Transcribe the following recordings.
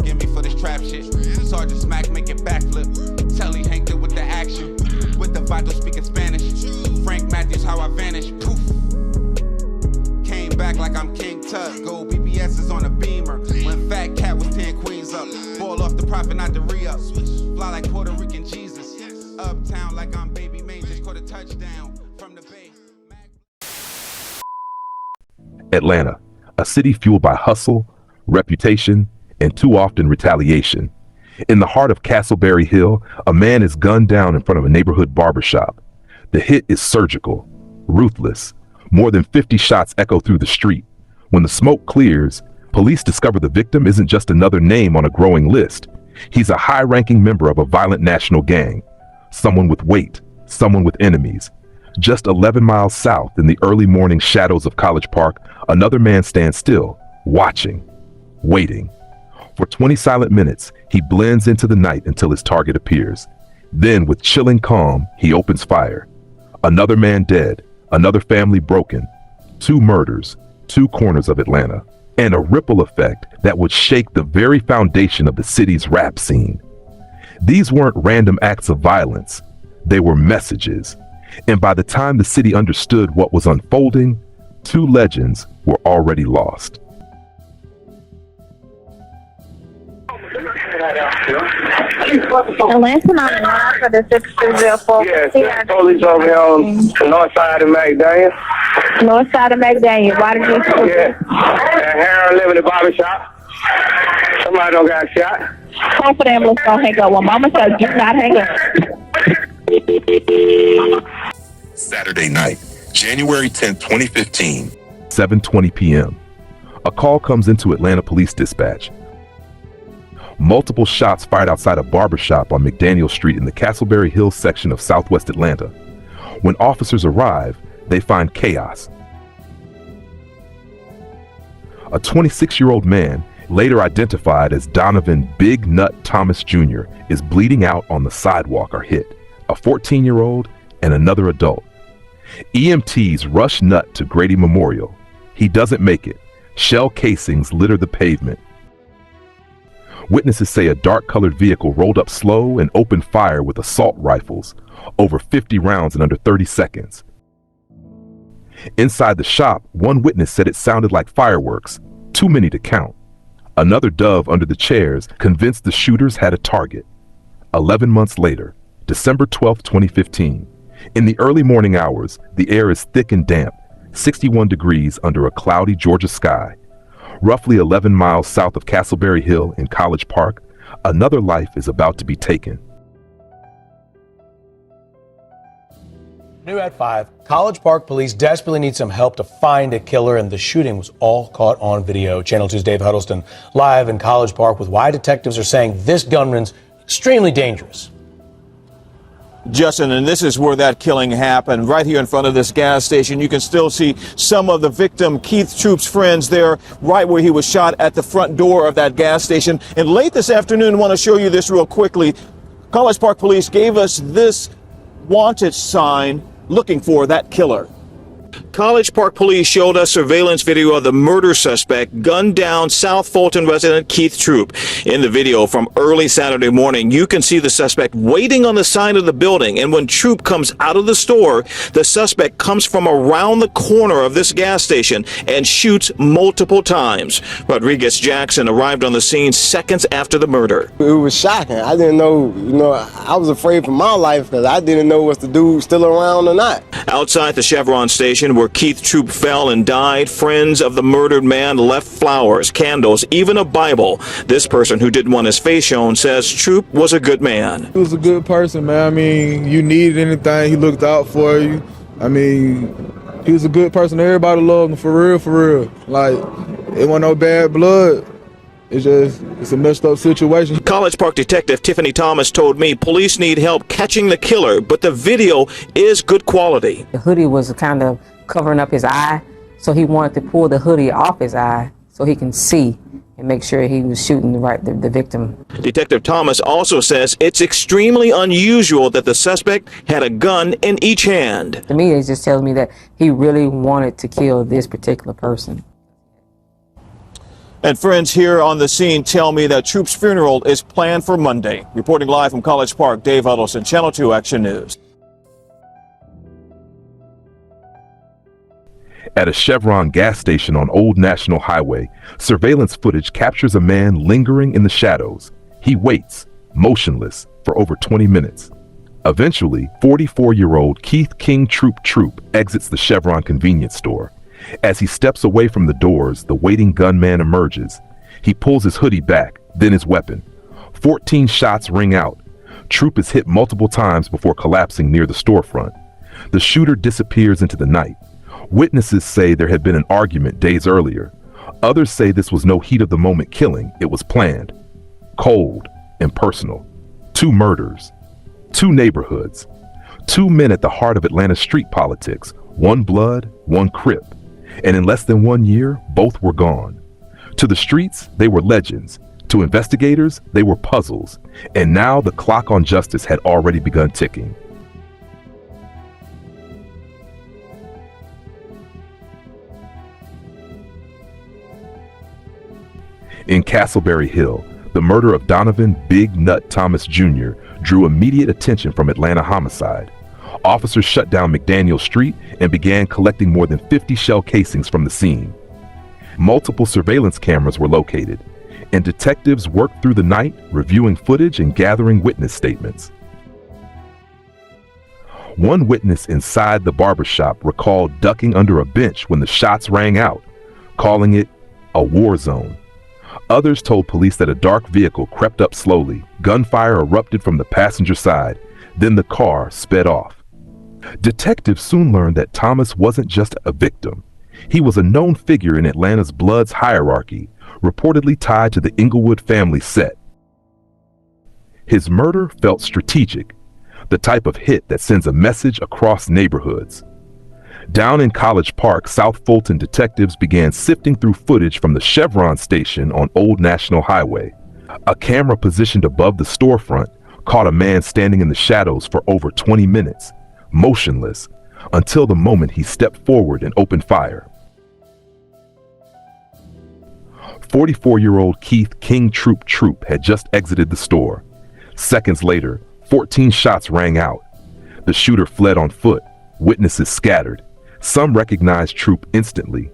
forgive me for this trap shit. Sergeant Smack making backflip. Telly Hank with the action. With the Vato speaking Spanish. Frank Matthews, how I vanish. Poof. Came back like I'm King Tut. Gold BBS is on a beamer. When Fat Cat was 10 queens up. Ball off the profit, not the re-up. Fly like Puerto Rican Jesus. Uptown like I'm Baby Maine. Just caught a touchdown from the Bay. Atlanta, a city fueled by hustle, reputation, and too often retaliation. In the heart of Castleberry Hill, a man is gunned down in front of a neighborhood barbershop. The hit is surgical, ruthless. More than 50 shots echo through the street. When the smoke clears, police discover the victim isn't just another name on a growing list. He's a high-ranking member of a violent national gang. Someone with weight, someone with enemies. Just 11 miles south in the early morning shadows of College Park, another man stands still, watching, waiting. For 20 silent minutes, he blends into the night until his target appears. Then, with chilling calm, he opens fire. Another man dead, another family broken. 2 murders, 2 corners of Atlanta. And a ripple effect that would shake the very foundation of the city's rap scene. These weren't random acts of violence. They were messages. And by the time the city understood what was unfolding, 2 legends were already lost. Atlanta 911 for the 630. Yes, police over here on the north side of McDaniel. North side of McDaniel. Why did you shoot? Yeah, and Harold living in the barbershop. Somebody don't got shot. Call for the ambulance, don't hang up. Well, mama said do not hang up. Saturday night, January 10th, 2015, 7:20 p.m. A call comes into Atlanta Police Dispatch. Multiple shots fired outside a barbershop on McDaniel Street in the Castleberry Hills section of Southwest Atlanta. When officers arrive, they find chaos. A 26-year-old man, later identified as Donovan Big Nut Thomas Jr., is bleeding out on the sidewalk or hit. A 14-year-old and another adult. EMTs rush Nut to Grady Memorial. He doesn't make it. Shell casings litter the pavement. Witnesses say a dark-colored vehicle rolled up slow and opened fire with assault rifles, over 50 rounds in under 30 seconds. Inside the shop, one witness said it sounded like fireworks, too many to count. Another dove under the chairs convinced the shooters had a target. 11 months later, December 12, 2015, in the early morning hours, the air is thick and damp, 61 degrees under a cloudy Georgia sky. Roughly 11 miles south of Castleberry Hill in College Park, another life is about to be taken. New at 5, College Park police desperately need some help to find a killer, and the shooting was all caught on video. Channel 2's Dave Huddleston live in College Park with why detectives are saying this gunman's extremely dangerous. Justin, and this is where that killing happened, right here in front of this gas station. You can still see some of the victim, Keith Troup's friends there, right where he was shot at the front door of that gas station. And late this afternoon, I want to show you this real quickly. College Park police gave us this wanted sign looking for that killer. College Park police showed us surveillance video of the murder suspect gunned down South Fulton resident Keith Troup. In the video from early Saturday morning, you can see the suspect waiting on the side of the building, and when Troup comes out of the store, the suspect comes from around the corner of this gas station and shoots multiple times. Rodriguez Jackson arrived on the scene seconds after the murder. It was shocking. I didn't know, I was afraid for my life because I didn't know was the dude still around or not. Outside the Chevron station where Keith Troup fell and died, friends of the murdered man left flowers, candles, even a Bible. This person, who didn't want his face shown, says Troup was a good man. He was a good person, man. I mean, you needed anything, he looked out for you. I mean, he was a good person. Everybody loved him, for real, for real. Like, it wasn't no bad blood. It's a messed up situation. College Park detective Tiffany Thomas told me police need help catching the killer, but the video is good quality. The hoodie was kind of covering up his eye, so he wanted to pull the hoodie off his eye so he can see and make sure he was shooting the victim. Detective Thomas also says it's extremely unusual that the suspect had a gun in each hand. To me, it just tells me that he really wanted to kill this particular person. And friends here on the scene tell me that Troup's funeral is planned for Monday. Reporting live from College Park, Dave Huddleston, Channel 2 Action News. At a Chevron gas station on Old National Highway, surveillance footage captures a man lingering in the shadows. He waits, motionless, for over 20 minutes. Eventually, 44-year-old Keith King Troup exits the Chevron convenience store. As he steps away from the doors, the waiting gunman emerges. He pulls his hoodie back, then his weapon. 14 shots ring out. Troup is hit multiple times before collapsing near the storefront. The shooter disappears into the night. Witnesses say there had been an argument days earlier. Others say this was no heat-of-the-moment killing. It was planned. Cold and personal. 2 murders. 2 neighborhoods. 2 men at the heart of Atlanta street politics. 1 blood, 1 Crip. And in less than 1 year, both were gone. To the streets, they were legends. To investigators, they were puzzles. And now the clock on justice had already begun ticking. In Castleberry Hill, the murder of Donovan Big Nut Thomas Jr. drew immediate attention from Atlanta homicide. Officers shut down McDaniel Street and began collecting more than 50 shell casings from the scene. Multiple surveillance cameras were located, and detectives worked through the night, reviewing footage and gathering witness statements. One witness inside the barbershop recalled ducking under a bench when the shots rang out, calling it a war zone. Others told police that a dark vehicle crept up slowly, gunfire erupted from the passenger side, then the car sped off. Detectives soon learned that Thomas wasn't just a victim. He was a known figure in Atlanta's Bloods hierarchy, reportedly tied to the Inglewood family set. His murder felt strategic, the type of hit that sends a message across neighborhoods. Down in College Park, South Fulton detectives began sifting through footage from the Chevron station on Old National Highway. A camera positioned above the storefront caught a man standing in the shadows for over 20 minutes, motionless, until the moment he stepped forward and opened fire. 44-year-old Keith King Troup had just exited the store. Seconds later, 14 shots rang out. The shooter fled on foot. Witnesses scattered. Some recognized Troup instantly.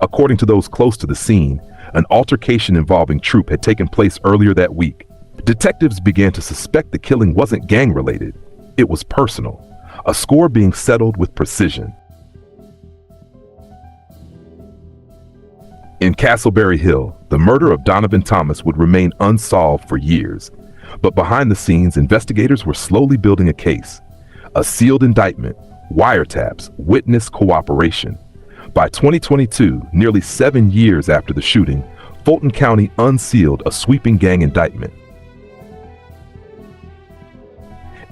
According to those close to the scene, an altercation involving Troup had taken place earlier that week. Detectives began to suspect the killing wasn't gang-related. It was personal, a score being settled with precision. In Castleberry Hill, the murder of Donovan Thomas would remain unsolved for years. But behind the scenes, investigators were slowly building a case. A sealed indictment, wiretaps, witness cooperation. By 2022, nearly 7 years after the shooting, Fulton County unsealed a sweeping gang indictment.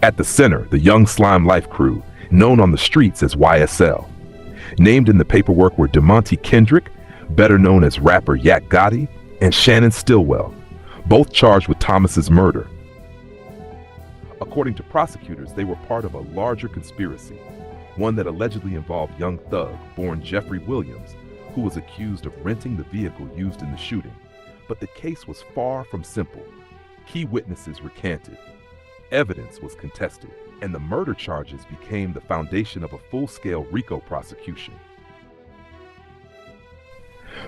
At the center, the Young Slime Life crew, known on the streets as YSL. Named in the paperwork were DeMonte Kendrick, better known as rapper Yak Gotti, and Shannon Stillwell, both charged with Thomas's murder. According to prosecutors, they were part of a larger conspiracy, one that allegedly involved young thug born Jeffrey Williams, who was accused of renting the vehicle used in the shooting. But the case was far from simple. Key witnesses recanted. Evidence was contested, and the murder charges became the foundation of a full-scale RICO prosecution.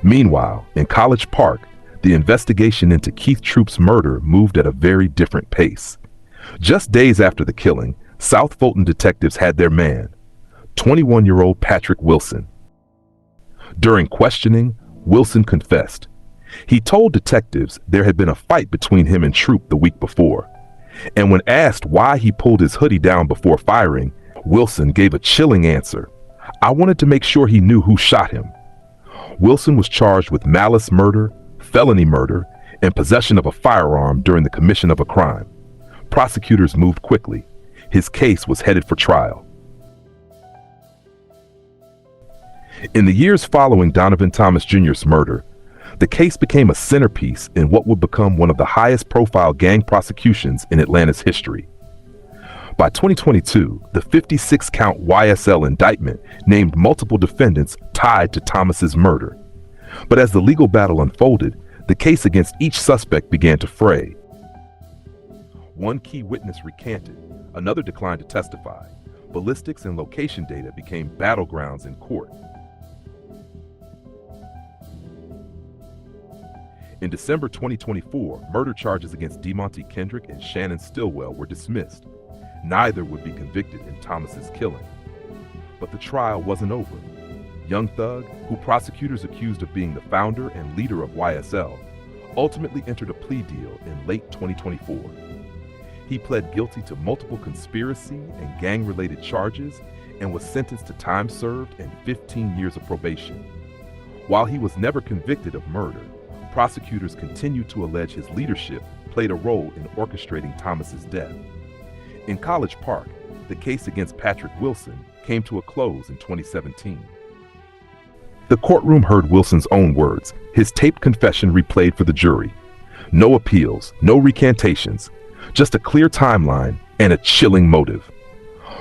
Meanwhile, in College Park, the investigation into Keith Troup's murder moved at a very different pace. Just days after the killing, South Fulton detectives had their man, 21-year-old Patrick Wilson. During questioning, Wilson confessed. He told detectives there had been a fight between him and Troup the week before. And when asked why he pulled his hoodie down before firing, Wilson gave a chilling answer. "I wanted to make sure he knew who shot him." Wilson was charged with malice murder, felony murder, and possession of a firearm during the commission of a crime. Prosecutors moved quickly. His case was headed for trial. In the years following Donovan Thomas Jr.'s murder, the case became a centerpiece in what would become one of the highest-profile gang prosecutions in Atlanta's history. By 2022, the 56-count YSL indictment named multiple defendants tied to Thomas's murder. But as the legal battle unfolded, the case against each suspect began to fray. One key witness recanted, another declined to testify. Ballistics and location data became battlegrounds in court. In December 2024, murder charges against DeMonte Kendrick and Shannon Stillwell were dismissed. Neither would be convicted in Thomas's killing. But the trial wasn't over. Young Thug, who prosecutors accused of being the founder and leader of YSL, ultimately entered a plea deal in late 2024. He pled guilty to multiple conspiracy and gang-related charges and was sentenced to time served and 15 years of probation. While he was never convicted of murder, prosecutors continued to allege his leadership played a role in orchestrating Thomas's death. In College Park, the case against Patrick Wilson came to a close in 2017. The courtroom heard Wilson's own words, his taped confession replayed for the jury. No appeals, no recantations, just a clear timeline and a chilling motive.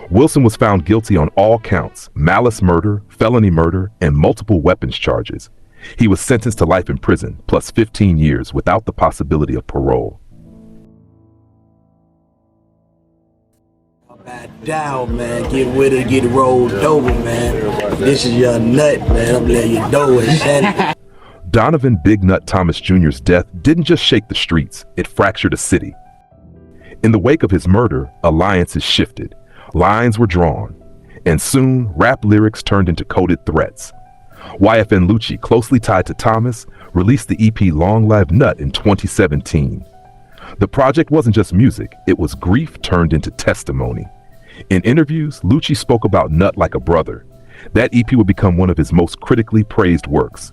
Wilson was found guilty on all counts: malice murder, felony murder, and multiple weapons charges. He was sentenced to life in prison, plus 15 years without the possibility of parole. Back down, man. Get with it, get it rolled over, man. This is your nut, man. I'm letting you know it. Donovan Big Nut Thomas Jr.'s death didn't just shake the streets, it fractured a city. In the wake of his murder, alliances shifted, lines were drawn, and soon rap lyrics turned into coded threats. YFN Lucci, closely tied to Thomas, released the EP Long Live Nut in 2017. The project wasn't just music, it was grief turned into testimony. In interviews, Lucci spoke about Nut like a brother. That EP would become one of his most critically praised works.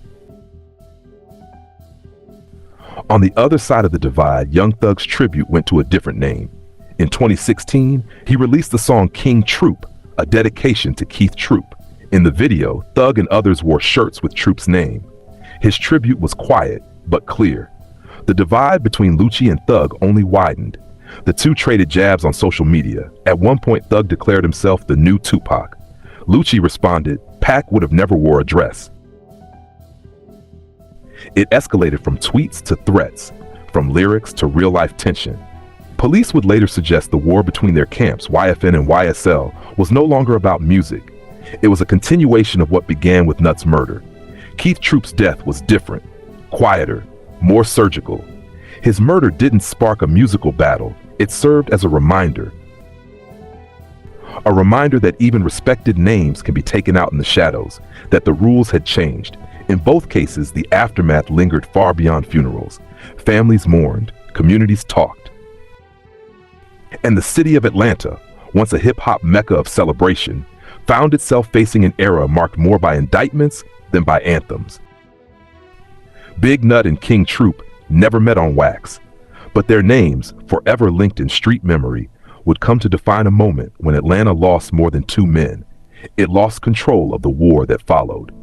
On the other side of the divide, Young Thug's tribute went to a different name. In 2016, he released the song King Troup, a dedication to Keith Troup. In the video, Thug and others wore shirts with Troup's name. His tribute was quiet, but clear. The divide between Lucci and Thug only widened. The two traded jabs on social media. At one point, Thug declared himself the new Tupac. Lucci responded, "Pac would have never wore a dress." It escalated from tweets to threats, from lyrics to real-life tension. Police would later suggest the war between their camps, YFN and YSL, was no longer about music. It was a continuation of what began with Nut's murder. Keith Troup's death was different, quieter, more surgical. His murder didn't spark a musical battle, it served as a reminder. A reminder that even respected names can be taken out in the shadows, that the rules had changed. In both cases, the aftermath lingered far beyond funerals. Families mourned, communities talked. And the city of Atlanta, once a hip-hop mecca of celebration, found itself facing an era marked more by indictments than by anthems. Big Nut and King Troup never met on wax, but their names, forever linked in street memory, would come to define a moment when Atlanta lost more than two men. It lost control of the war that followed.